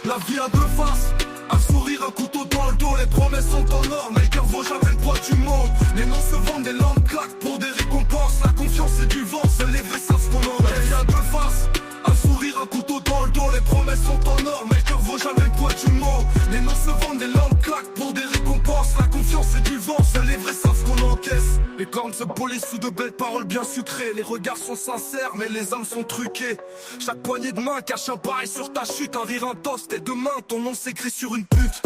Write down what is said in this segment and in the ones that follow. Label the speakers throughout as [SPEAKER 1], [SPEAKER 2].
[SPEAKER 1] La vie a deux faces, un sourire, un couteau dans le dos. Les promesses sont en or, mais le cœur vaut jamais le poids du monde. Les noms se vendent, des langues claquent pour des récompenses. La confiance c'est du vent, seuls les vrais savent ce qu'on en est. La vie a deux faces, un sourire, un couteau dans le dos. Les promesses sont en or, mais le cœur vaut jamais le poids du monde. Les noms se vendent, des langues claquent pour des récompenses. La confiance c'est du vent, seuls les vrais savent ce qu'on encaisse. Les cornes se polissent sous de belles paroles bien sucrées. Les regards sont sincères mais les âmes sont truquées. Chaque poignée de main cache un pareil sur ta chute. Un rire, un toast et demain ton nom s'écrit sur une pute.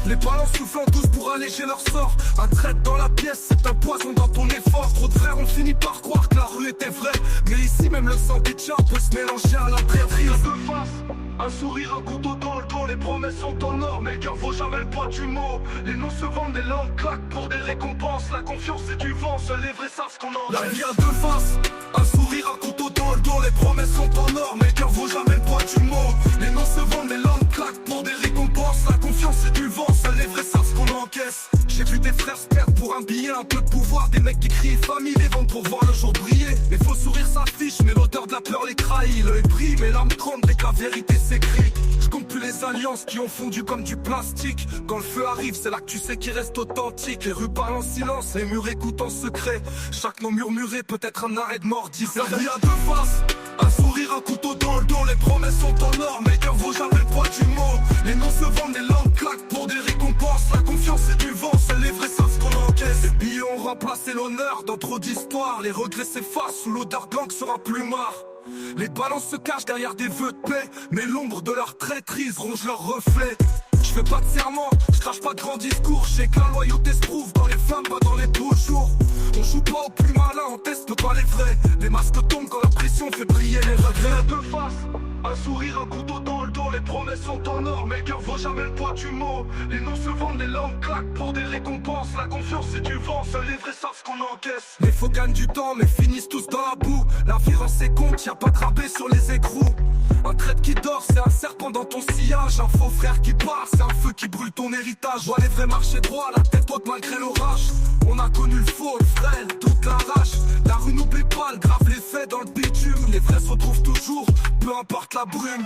[SPEAKER 1] Les balances soufflant tous pour alléger leur sort. Un trait dans la pièce, c'est un poison dans ton effort. Trop de frères ont fini par croire que la rue était vraie. Mais ici même le sang des tchats peut se mélanger à la traîtrise. Deux faces, un sourire, un couteau dans le dos. Les promesses sont en or, mais le cœur vaut jamais le poids du mot. Les noms se vendent, des langues claquent pour des récompenses. La confiance c'est du vent, seuls les vrais savent ce qu'on en. La vie a deux faces, un sourire, un couteau dans le dos. Les promesses sont en or, mais le cœur vaut jamais le poids du mot. Les noms se vendent, des langues claquent pour des récompenses. La confiance c'est du vent, seuls les vrais savent ce qu'on encaisse. J'ai vu des frères se perdre pour un billet, un peu de pouvoir. Des mecs qui crient famille, les vendent pour voir le jour briller. Les faux sourires s'affichent, mais l'odeur de la peur les trahit. L'œil brille, mais l'âme tremble dès que la vérité s'écrit. Je compte plus les alliances qui ont fondu comme du plastique. Quand le feu arrive, c'est là que tu sais qu'il reste authentique. Les rues parlent en silence, les murs écoutent en secret. Chaque nom murmuré peut être un arrêt de mort discret. La vie a deux faces, un sourire, un couteau dans le dos. Les promesses sont en or, mais le cœur vaut jamais le poids du mot. Les noms se vendent, des langues claquent pour des récompenses. La confiance c'est du vent, seuls les vrais savent ce qu'on encaisse. Les billets ont remplacé l'honneur dans trop d'histoires. Les regrets s'effacent sous l'odeur blanche sur un plumard. Les balances se cachent derrière des vœux de paix, mais l'ombre de leur traîtrise ronge leur reflet. Je fais pas de serment, je crache pas de grands discours. Je sais que la loyauté se trouve dans les flammes, pas dans les beaux jours. On joue pas au plus malin, on teste pas les vrais. Les masques tombent quand la pression fait briller les regrets. Deux faces, un sourire, un couteau dans le dos. Les promesses sont en or, mais le cœur vaut jamais le poids du mot. Les noms se vendent, les langues claquent pour des récompenses. La confiance c'est du vent, seuls les vrais savent ce qu'on encaisse. Les faux gagnent du temps, mais finissent tous dans la boue. La vie rend ses comptes, y'a pas de rabais sur les écrous. Un trait qui dort, c'est un serpent dans ton sillage. Un faux frère qui part, c'est un feu qui brûle ton héritage. Vois les vrais marcher droit, la tête haute malgré l'orage. On a connu le faux, le vrai, toute la rage. La rue n'oublie pas, elle grave les faits dans le bitume. Les vrais se retrouvent toujours, peu importe la brume.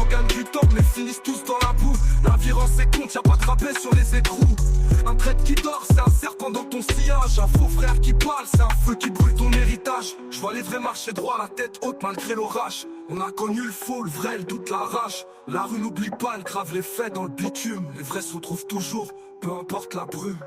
[SPEAKER 1] Gagnent du temps mais finissent tous dans la boue. La vie rend ses comptes, y'a pas de rabais sur les écrous. Un trait qui dort, c'est un serpent dans ton sillage. Un faux frère qui parle, c'est un feu qui brûle ton héritage. Je vois les vrais marcher droit, la tête haute malgré l'orage. On a connu le faux, le vrai, le doute, la rage. La rue n'oublie pas, elle grave les faits dans le bitume. Les vrais se retrouvent toujours, peu importe la brume.